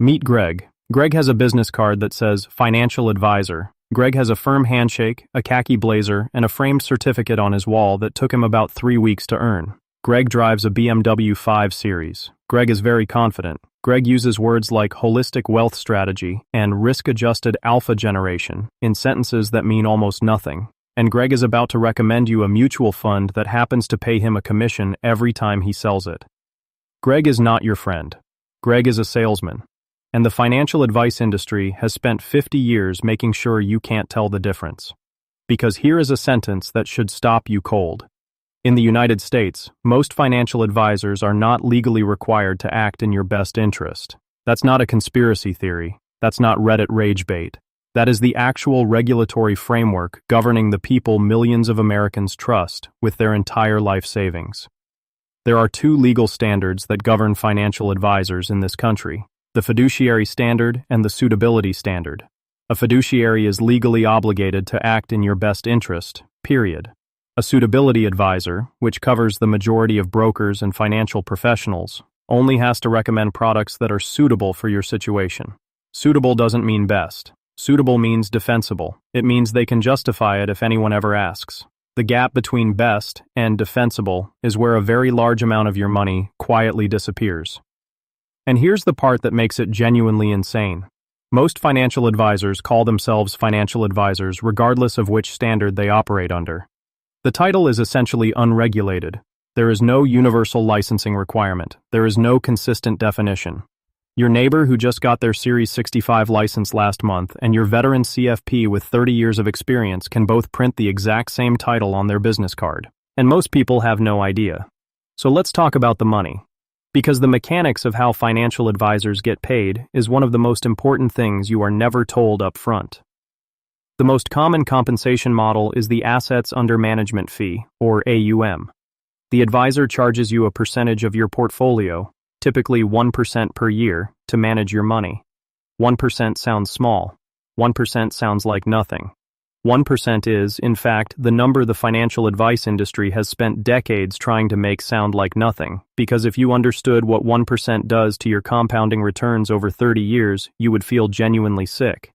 Meet Greg. Greg has a business card that says Financial Advisor. Greg has a firm handshake, a khaki blazer, and a framed certificate on his wall that took him about 3 weeks to earn. Greg drives a BMW 5 Series. Greg is very confident. Greg uses words like holistic wealth strategy and risk-adjusted alpha generation in sentences that mean almost nothing. And Greg is about to recommend you a mutual fund that happens to pay him a commission every time he sells it. Greg is not your friend. Greg is a salesman. And the financial advice industry has spent 50 years making sure you can't tell the difference. Because here is a sentence that should stop you cold. In the United States, most financial advisors are not legally required to act in your best interest. That's not a conspiracy theory. That's not Reddit rage bait. That is the actual regulatory framework governing the people millions of Americans trust with their entire life savings. There are 2 legal standards that govern financial advisors in this country: the Fiduciary Standard and the Suitability Standard. A fiduciary is legally obligated to act in your best interest, period. A suitability advisor, which covers the majority of brokers and financial professionals, only has to recommend products that are suitable for your situation. Suitable doesn't mean best. Suitable means defensible. It means they can justify it if anyone ever asks. The gap between best and defensible is where a very large amount of your money quietly disappears. And here's the part that makes it genuinely insane. Most financial advisors call themselves financial advisors regardless of which standard they operate under. The title is essentially unregulated. There is no universal licensing requirement. There is no consistent definition. Your neighbor who just got their Series 65 license last month and your veteran CFP with 30 years of experience can both print the exact same title on their business card. And most people have no idea. So let's talk about the money. Because the mechanics of how financial advisors get paid is one of the most important things you are never told up front. The most common compensation model is the Assets Under Management Fee, or AUM. The advisor charges you a percentage of your portfolio, typically 1% per year, to manage your money. 1% sounds small. 1% sounds like nothing. 1% is, in fact, the number the financial advice industry has spent decades trying to make sound like nothing, because if you understood what 1% does to your compounding returns over 30 years, you would feel genuinely sick.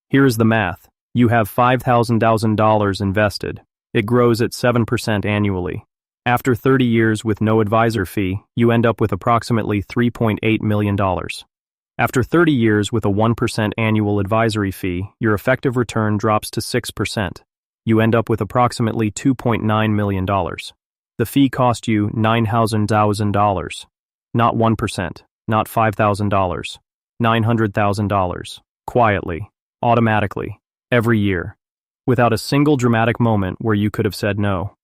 Here is the math. You have $5,000 invested. It grows at 7% annually. After 30 years with no advisor fee, you end up with approximately $3.8 million. After 30 years with a 1% annual advisory fee, your effective return drops to 6%. You end up with approximately $2.9 million. The fee cost you $900,000. Not 1%, not $5,000. $900,000. Quietly, automatically, every year, without a single dramatic moment where you could have said no.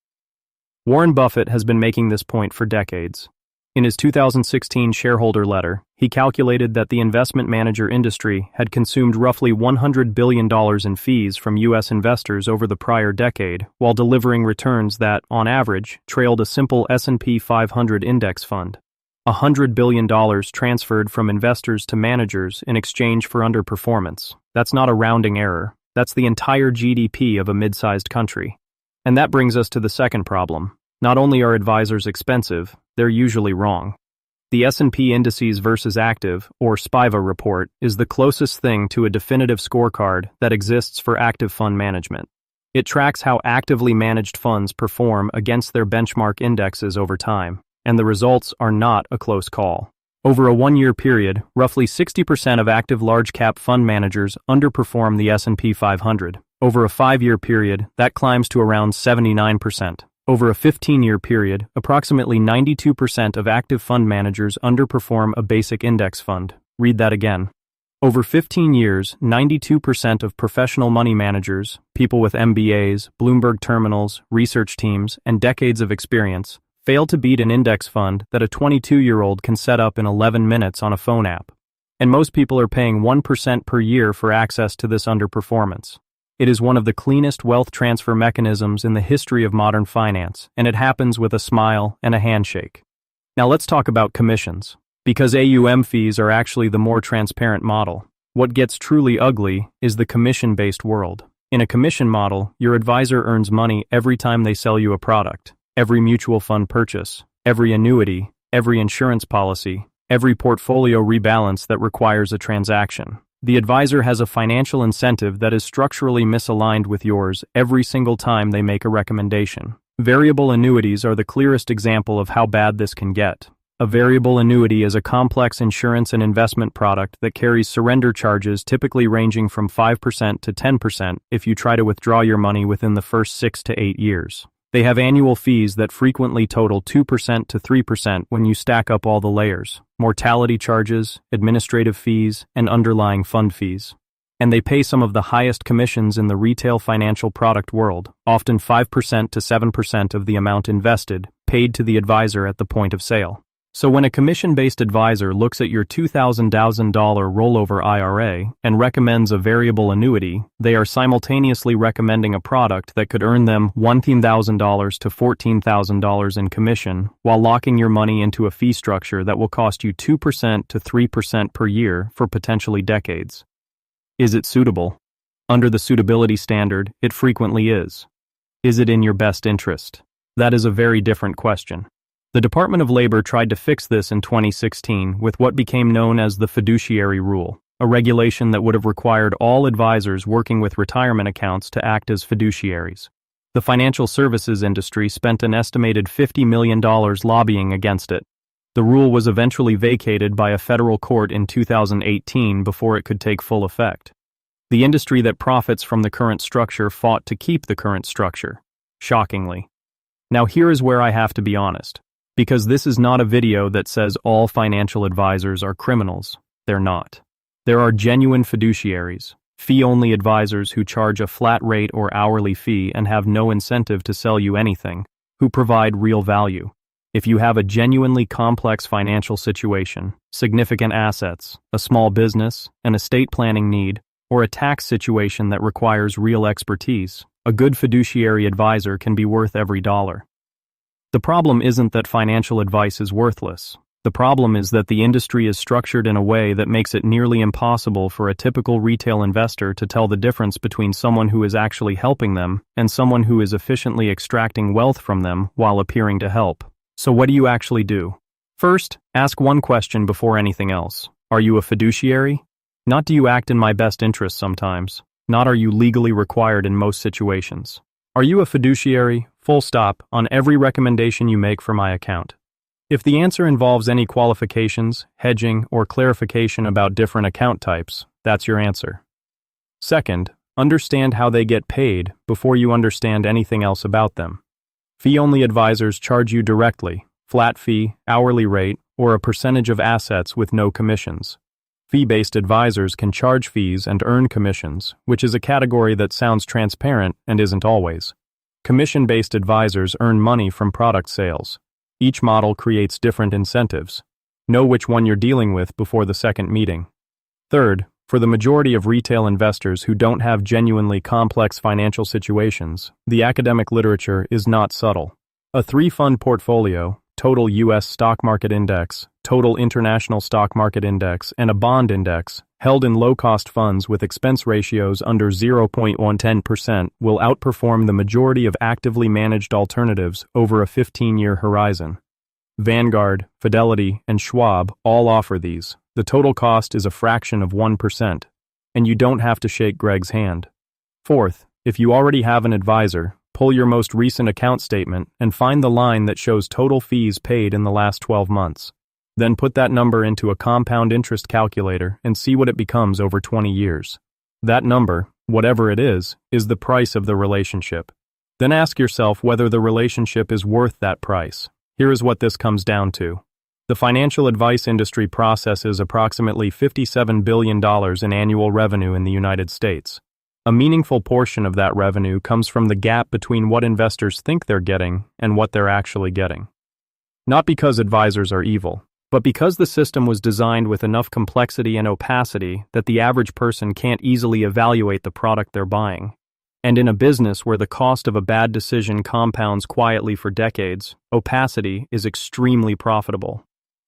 Warren Buffett has been making this point for decades. In his 2016 shareholder letter, he calculated that the investment manager industry had consumed roughly $100 billion in fees from U.S. investors over the prior decade, while delivering returns that, on average, trailed a simple S&P 500 index fund. $100 billion transferred from investors to managers in exchange for underperformance. That's not a rounding error. That's the entire GDP of a mid-sized country. And that brings us to the second problem. Not only are advisors expensive, they're usually wrong. The S&P Indices versus Active, or SPIVA report, is the closest thing to a definitive scorecard that exists for active fund management. It tracks how actively managed funds perform against their benchmark indexes over time, and the results are not a close call. Over a 1-year period, roughly 60% of active large-cap fund managers underperform the S&P 500. Over a 5-year period, that climbs to around 79%. Over a 15-year period, approximately 92% of active fund managers underperform a basic index fund. Read that again. Over 15 years, 92% of professional money managers, people with MBAs, Bloomberg terminals, research teams, and decades of experience, fail to beat an index fund that a 22-year-old can set up in 11 minutes on a phone app. And most people are paying 1% per year for access to this underperformance. It is one of the cleanest wealth transfer mechanisms in the history of modern finance, and it happens with a smile and a handshake. Now let's talk about commissions. Because AUM fees are actually the more transparent model, what gets truly ugly is the commission-based world. In a commission model, your advisor earns money every time they sell you a product, every mutual fund purchase, every annuity, every insurance policy, every portfolio rebalance that requires a transaction. The advisor has a financial incentive that is structurally misaligned with yours every single time they make a recommendation. Variable annuities are the clearest example of how bad this can get. A variable annuity is a complex insurance and investment product that carries surrender charges typically ranging from 5% to 10% if you try to withdraw your money within the first 6 to 8 years. They have annual fees that frequently total 2% to 3% when you stack up all the layers: mortality charges, administrative fees, and underlying fund fees. And they pay some of the highest commissions in the retail financial product world, often 5% to 7% of the amount invested, paid to the advisor at the point of sale. So when a commission-based advisor looks at your $2,000 rollover IRA and recommends a variable annuity, they are simultaneously recommending a product that could earn them $1,000 to $14,000 in commission while locking your money into a fee structure that will cost you 2% to 3% per year for potentially decades. Is it suitable? Under the suitability standard, it frequently is. Is it in your best interest? That is a very different question. The Department of Labor tried to fix this in 2016 with what became known as the Fiduciary Rule, a regulation that would have required all advisors working with retirement accounts to act as fiduciaries. The financial services industry spent an estimated $50 million lobbying against it. The rule was eventually vacated by a federal court in 2018 before it could take full effect. The industry that profits from the current structure fought to keep the current structure, shockingly. Now here is where I have to be honest. Because this is not a video that says all financial advisors are criminals. They're not. There are genuine fiduciaries, fee-only advisors who charge a flat rate or hourly fee and have no incentive to sell you anything, who provide real value. If you have a genuinely complex financial situation, significant assets, a small business, an estate planning need, or a tax situation that requires real expertise, a good fiduciary advisor can be worth every dollar. The problem isn't that financial advice is worthless. The problem is that the industry is structured in a way that makes it nearly impossible for a typical retail investor to tell the difference between someone who is actually helping them and someone who is efficiently extracting wealth from them while appearing to help. So what do you actually do? First, ask one question before anything else. Are you a fiduciary? Not do you act in my best interest sometimes. Not are you legally required in most situations. Are you a fiduciary, full stop, on every recommendation you make for my account? If the answer involves any qualifications, hedging, or clarification about different account types, that's your answer. Second, understand how they get paid before you understand anything else about them. Fee-only advisors charge you directly, flat fee, hourly rate, or a percentage of assets with no commissions. Fee-based advisors can charge fees and earn commissions, which is a category that sounds transparent and isn't always. Commission-based advisors earn money from product sales. Each model creates different incentives. Know which one you're dealing with before the second meeting. Third, for the majority of retail investors who don't have genuinely complex financial situations, the academic literature is not subtle. A 3-fund portfolio, total U.S. stock market index, total international stock market index, and a bond index, held in low-cost funds with expense ratios under 0.110% will outperform the majority of actively managed alternatives over a 15-year horizon. Vanguard, Fidelity, and Schwab all offer these. The total cost is a fraction of 1%, and you don't have to shake Greg's hand. Fourth, if you already have an advisor, pull your most recent account statement and find the line that shows total fees paid in the last 12 months. Then put that number into a compound interest calculator and see what it becomes over 20 years. That number, whatever it is the price of the relationship. Then ask yourself whether the relationship is worth that price. Here is what this comes down to. The financial advice industry processes approximately $57 billion in annual revenue in the United States. A meaningful portion of that revenue comes from the gap between what investors think they're getting and what they're actually getting. Not because advisors are evil, but because the system was designed with enough complexity and opacity that the average person can't easily evaluate the product they're buying. And in a business where the cost of a bad decision compounds quietly for decades, opacity is extremely profitable.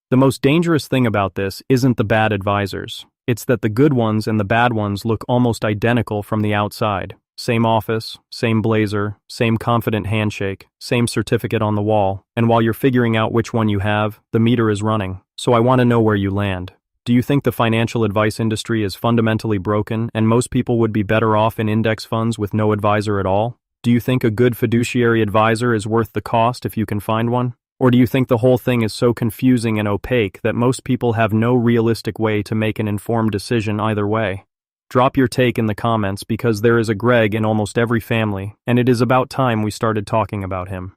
The most dangerous thing about this isn't the bad advisors. It's that the good ones and the bad ones look almost identical from the outside. same office, same blazer, same confident handshake, same certificate on the wall, and while you're figuring out which one you have, the meter is running. So I want to know where you land. Do you think the financial advice industry is fundamentally broken and most people would be better off in index funds with no advisor at all? Do you think a good fiduciary advisor is worth the cost if you can find one? Or do you think the whole thing is so confusing and opaque that most people have no realistic way to make an informed decision either way? Drop your take in the comments because there is a Greg in almost every family, and it is about time we started talking about him.